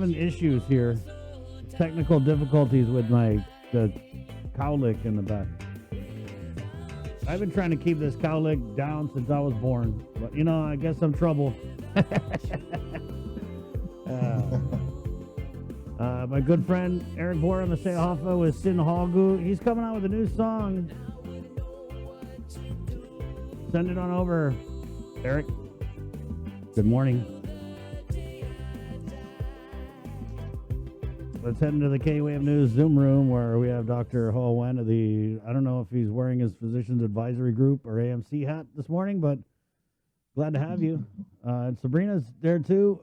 having issues here, technical difficulties with the cowlick in the back. I've been trying to keep this cowlick down since I was born, but I guess I'm trouble. My good friend Eric Bora Masay Hoffa with Sin Halgu. He's coming out with a new song. Send it on over, Eric. Good morning. Let's head into the K-Wave News Zoom room where we have Dr. Hoa Nguyen of I don't know if he's wearing his Physicians Advisory Group or AMC hat this morning, but glad to have you. And Sabrina's there too.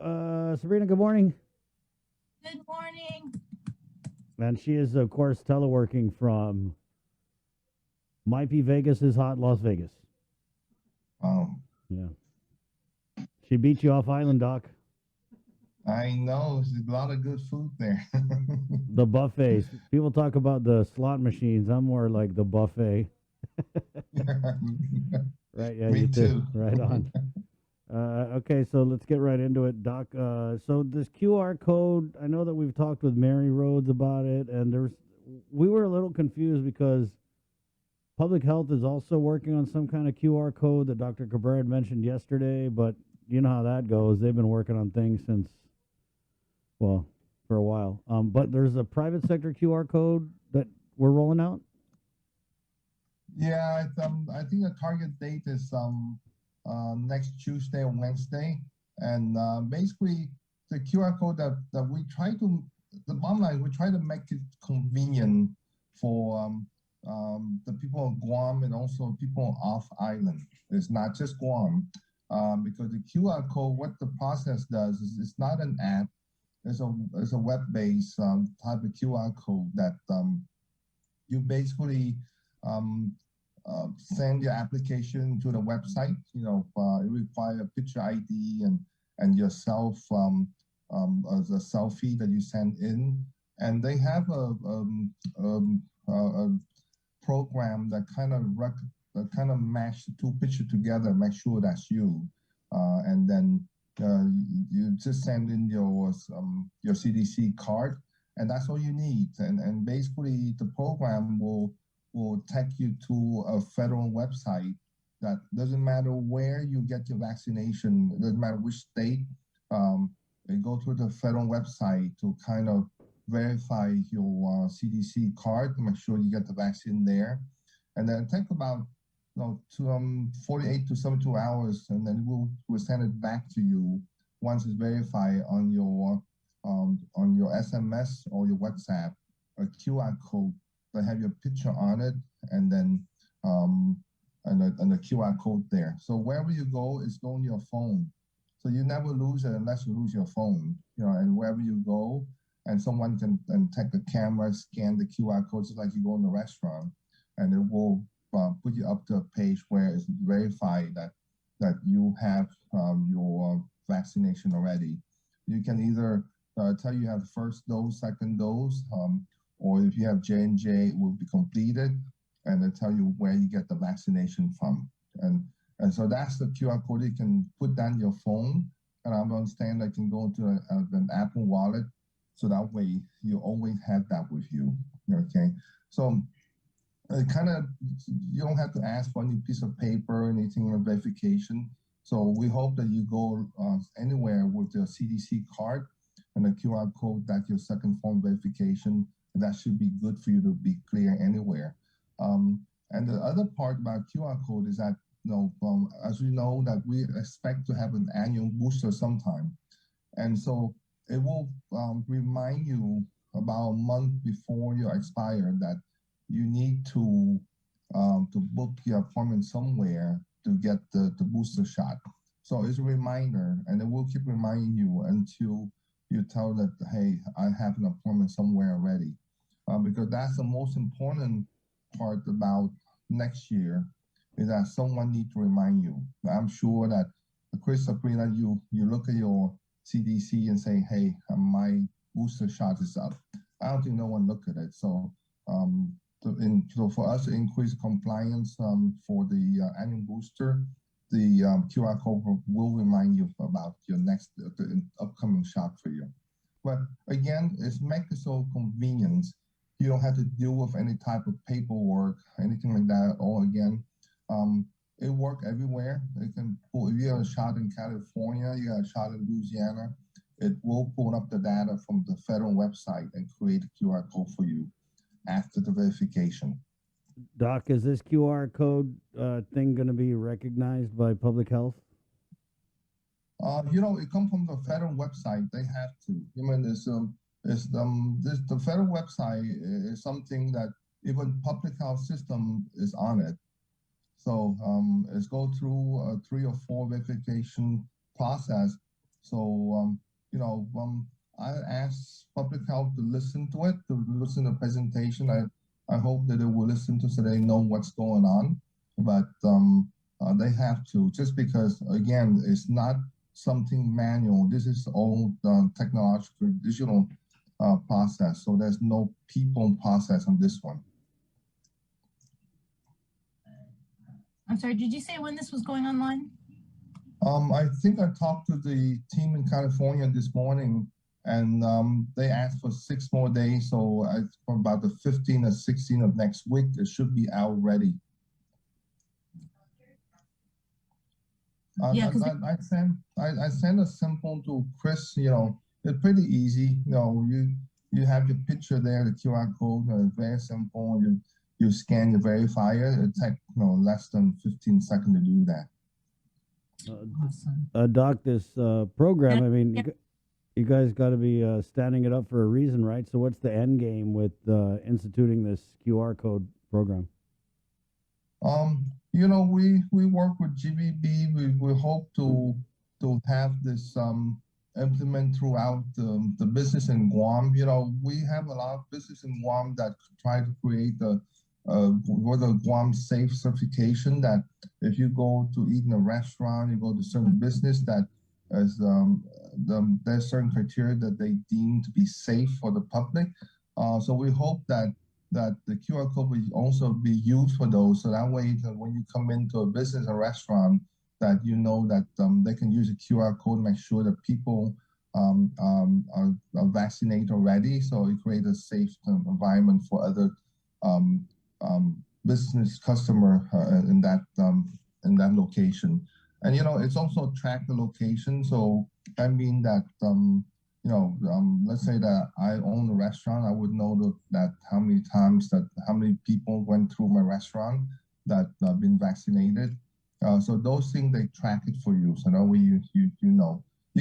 Sabrina, good morning. Good morning. And she is, of course, teleworking from Might Be Vegas' hot Las Vegas. Yeah. She beat you off island, Doc. I know. There's a lot of good food there. The buffets. People talk about the slot machines. I'm more like the buffet. Right, yeah, Me you too. Right on. Okay, so let's get right into it, Doc. So this QR code, I know that we've talked with Mary Rhodes about it, and we were a little confused because Public Health is also working on some kind of QR code that Dr. Cabrera had mentioned yesterday, but you know how that goes. They've been working on things for a while. But there's a private sector QR code that we're rolling out? Yeah, I think the target date is next Tuesday or Wednesday. And basically, the QR code that the bottom line, we try to make it convenient for the people of Guam and also people off island. It's not just Guam, because the QR code, what the process does is it's not an app. It's a web-based type of QR code that you basically send your application to the website. It requires a picture ID and yourself as a selfie that you send in, and they have a program that kind of match the two pictures together, make sure that's you, and then you just send in your CDC card, and that's all you need. And basically, the program will take you to a federal website that doesn't matter where you get your vaccination, it doesn't matter which state. You go to the federal website to kind of verify your CDC card to make sure you get the vaccine there, and then take about 48 to 72 hours, and then we'll send it back to you once it's verified on your SMS or your WhatsApp, a QR code that have your picture on it, and then and the QR code there. So wherever you go, it's on your phone. So you never lose it unless you lose your phone. And wherever you go, and someone can take the camera, scan the QR code, just like you go in the restaurant, and it will put you up to a page where it's verified that you have your vaccination already. You can either tell you have the first dose, second dose, or if you have J&J, it will be completed, and they tell you where you get the vaccination from. And so that's the QR code you can put down your phone, and I understand that can go into an Apple Wallet, so that way you always have that with you. Okay, so you don't have to ask for any piece of paper or anything of verification. So we hope that you go anywhere with your CDC card and the QR code, that's your second form verification, and that should be good for you to be clear anywhere. And the other part about QR code is that, as we know, that we expect to have an annual booster sometime. And so it will remind you about a month before you expire that you need to book your appointment somewhere to get the booster shot. So it's a reminder, and it will keep reminding you until you tell that, hey, I have an appointment somewhere already. Because that's the most important part about next year, is that someone needs to remind you. I'm sure that Chris, Sabrina, you look at your CDC and say, hey, my booster shot is up. I don't think no one looked at it. So for us to increase compliance for the annual booster, the QR code will remind you about your next the upcoming shot for you. But again, it's make it so convenient. You don't have to deal with any type of paperwork, anything like that. Or again, it work everywhere. It can pull, if you have a shot in California, you got a shot in Louisiana, it will pull up the data from the federal website and create a QR code for you after the verification. Doc, is this QR code thing going to be recognized by public health? It comes from the federal website. They have to. I mean, the federal website is something that even public health system is on it. So it's go through a 3 or 4 verification process. So I asked public health to listen to it, to listen to the presentation. I hope that they will listen to so they know what's going on. But they have to, just because again, it's not something manual. This is all technological, digital process. So there's no people process on this one. I'm sorry, did you say when this was going online? I think I talked to the team in California this morning, and they asked for 6 more days. So for about the 15th or 16th of next week, it should be out ready. Yeah, I sent a sample to Chris. It's pretty easy. You have your picture there, the QR code. Very simple. You scan your verifier. It takes less than 15 seconds to do that. awesome. Doc, this program, Yeah, I mean, yeah. you guys got to be standing it up for a reason, right? So what's the end game with instituting this QR code program? We work with GBB. We hope to have this implement throughout the business in Guam. We have a lot of business in Guam that try to create the Guam Safe certification, that if you go to eat in a restaurant, you go to certain business that is there's certain criteria that they deem to be safe for the public. So we hope that the QR code will also be used for those. So that way, that when you come into a business or restaurant, that that they can use a QR code, make sure that people are vaccinated already. So it creates a safe environment for other business customer in that location. And it's also track the location. So I mean that let's say that I own a restaurant, I would know that how many people went through my restaurant that have been vaccinated. So those things, they track it for you. So that way you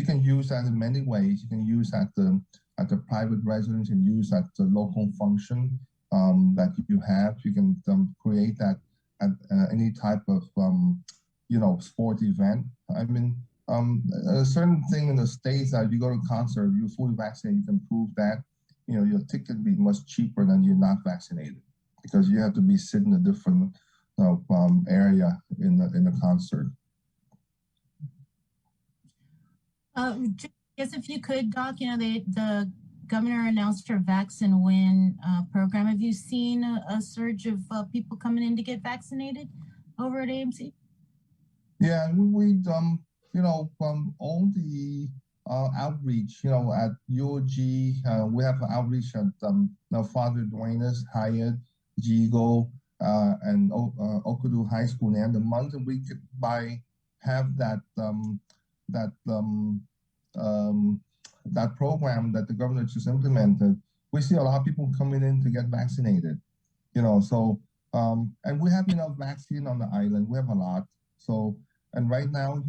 can use that in many ways. You can use at the private residence, and use at the local function that you have. You can create that at any type of sport event. I mean, a certain thing in the States that you go to a concert, you're fully vaccinated, you can prove that, your ticket be much cheaper than you're not vaccinated, because you have to be sitting in a different area in the concert. Just, guess if you could, Doc, the governor announced her Vaccine Win program. Have you seen a surge of people coming in to get vaccinated over at AMC? Yeah, we all the outreach, at UOG, we have outreach at Father Duenas, Hyatt, Jigo, and Okudu High School. And the month that we could have that program that the governor just implemented, we see a lot of people coming in to get vaccinated. And we have enough vaccine on the island. We have a lot. So, and right now,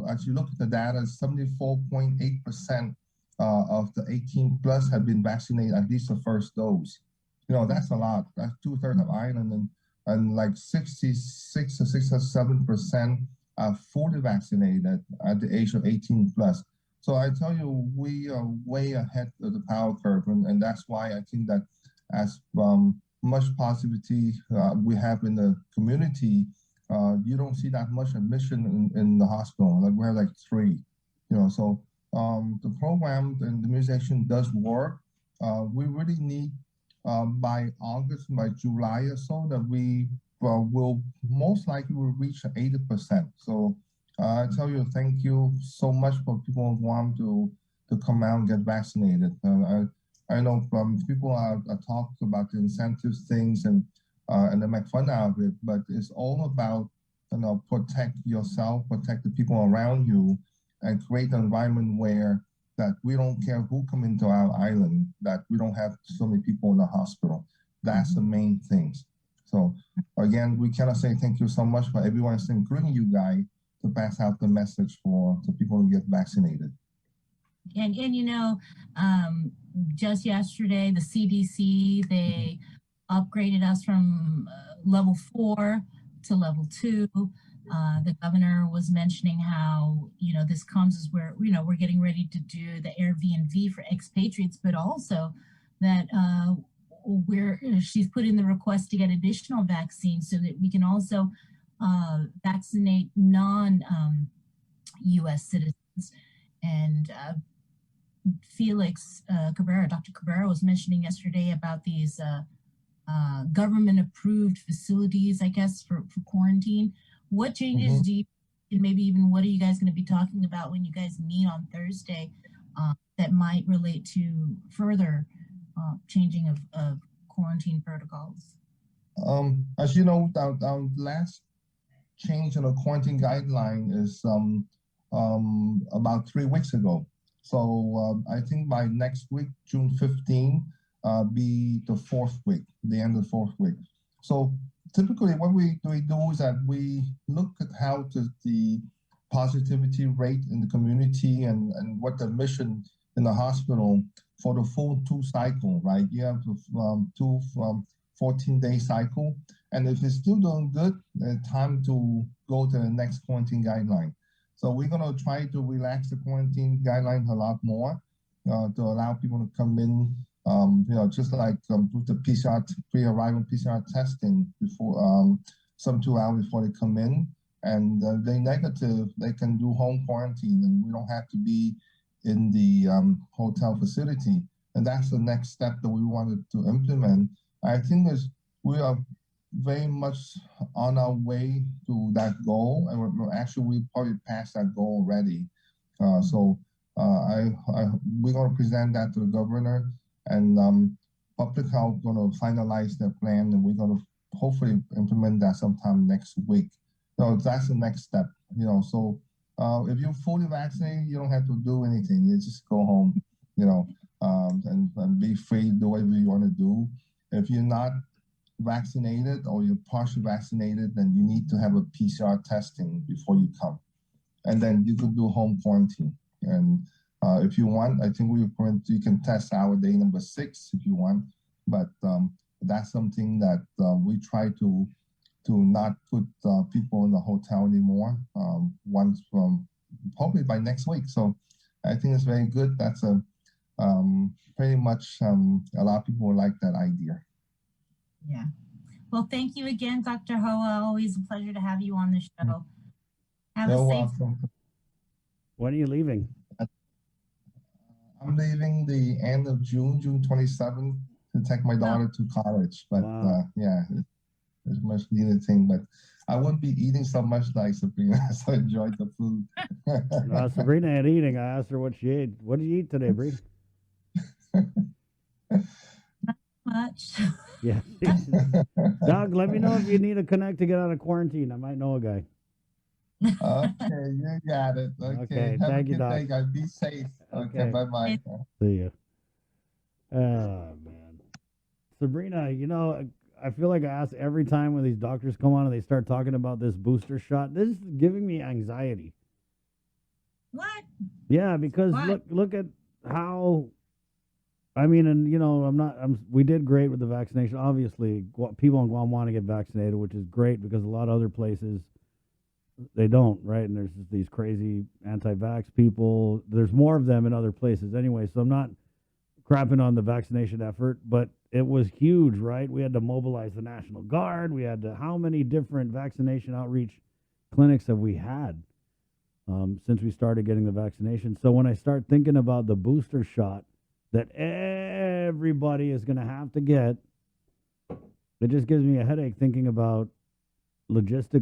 as you look at the data, 74.8% of the 18 plus have been vaccinated at least the first dose. That's a lot. That's 2/3 of Ireland, and like 66 or 67% are fully vaccinated at the age of 18 plus. So I tell you, we are way ahead of the power curve, and that's why I think that as much positivity we have in the community, you don't see that much admission in the hospital. Like we have like 3, So the program and the immunization does work. We really need by August, by July or so, that we will most likely will reach 80%. So I tell you, thank you so much for people who want to to come out and get vaccinated. I know people are talking about the incentives things and they make fun out of it, but it's all about protect yourself, protect the people around you, and create an environment where that we don't care who come into our island, that we don't have so many people in the hospital. That's the main things. So again, we cannot say thank you so much for everyone, including you guys, to pass out the message for the people to get vaccinated. And just yesterday, the CDC, they upgraded us from level 4 to level 2. The governor was mentioning how, this comes as where, we're getting ready to do the Airbnb for expatriates, but also that she's put in the request to get additional vaccines so that we can also vaccinate non-U.S. citizens. And Felix Cabrera, Dr. Cabrera was mentioning yesterday about these government-approved facilities, I guess, for quarantine. What changes do you, and maybe even what are you guys going to be talking about when you guys meet on Thursday that might relate to further changing of quarantine protocols? As you know, our last change in the quarantine guideline is about 3 weeks ago. So I think by next week, June 15, be the 4th week, the end of the 4th week. So typically what we do is that we look at how the positivity rate in the community and what the mission in the hospital for the full 2 cycle, right? You have the 2 14-day cycle. And if it's still doing good, time to go to the next quarantine guideline. So we're going to try to relax the quarantine guidelines a lot more to allow people to come in, just like with the PCR, pre-arrival PCR testing before, some 2 hours before they come in. And they negative, they can do home quarantine and we don't have to be in the hotel facility. And that's the next step that we wanted to implement. I think we are very much on our way to that goal, and we probably passed that goal already. So we're going to present that to the governor, and public health going to finalize their plan, and we're going to hopefully implement that sometime next week. So that's the next step. So if you're fully vaccinated, you don't have to do anything. You just go home, and be free, do whatever you want to do. If you're not vaccinated or you're partially vaccinated, then you need to have a PCR testing before you come. And then you could do home quarantine. And if you want, I think you can test our day number 6 if you want. But that's something that we try to not put people in the hotel anymore once hopefully by next week. So I think it's very good. That's pretty much a lot of people like that idea. Yeah. Well, thank you again, Dr. Hoa. Always a pleasure to have you on the show. Have You're a safe. welcome. When are you leaving? I'm leaving the end of June 27th, to take my daughter to college. But wow. Yeah, it's a much needed thing. But I won't be eating so much like Sabrina, so I enjoyed the food. Sabrina ain't eating. I asked her what she ate. What did you eat today, Bree? Much. Yeah. Doug, let me know if you need a connect to get out of quarantine. I might know a guy. Okay, you got it. Okay, have thank a you, good Doc. day, guys. Be safe. Okay, bye-bye. See ya. Oh, man. Sabrina, I feel like I ask every time when these doctors come on and they start talking about this booster shot. This is giving me anxiety. What? Yeah, because look at how. I mean, and we did great with the vaccination. Obviously, people in Guam want to get vaccinated, which is great because a lot of other places they don't, right? And there's just these crazy anti-vax people. There's more of them in other places anyway. So I'm not crapping on the vaccination effort, but it was huge, right? We had to mobilize the National Guard. We had to, how many different vaccination outreach clinics have we had since we started getting the vaccination? So when I start thinking about the booster shot that everybody is going to have to get, it just gives me a headache thinking about logistics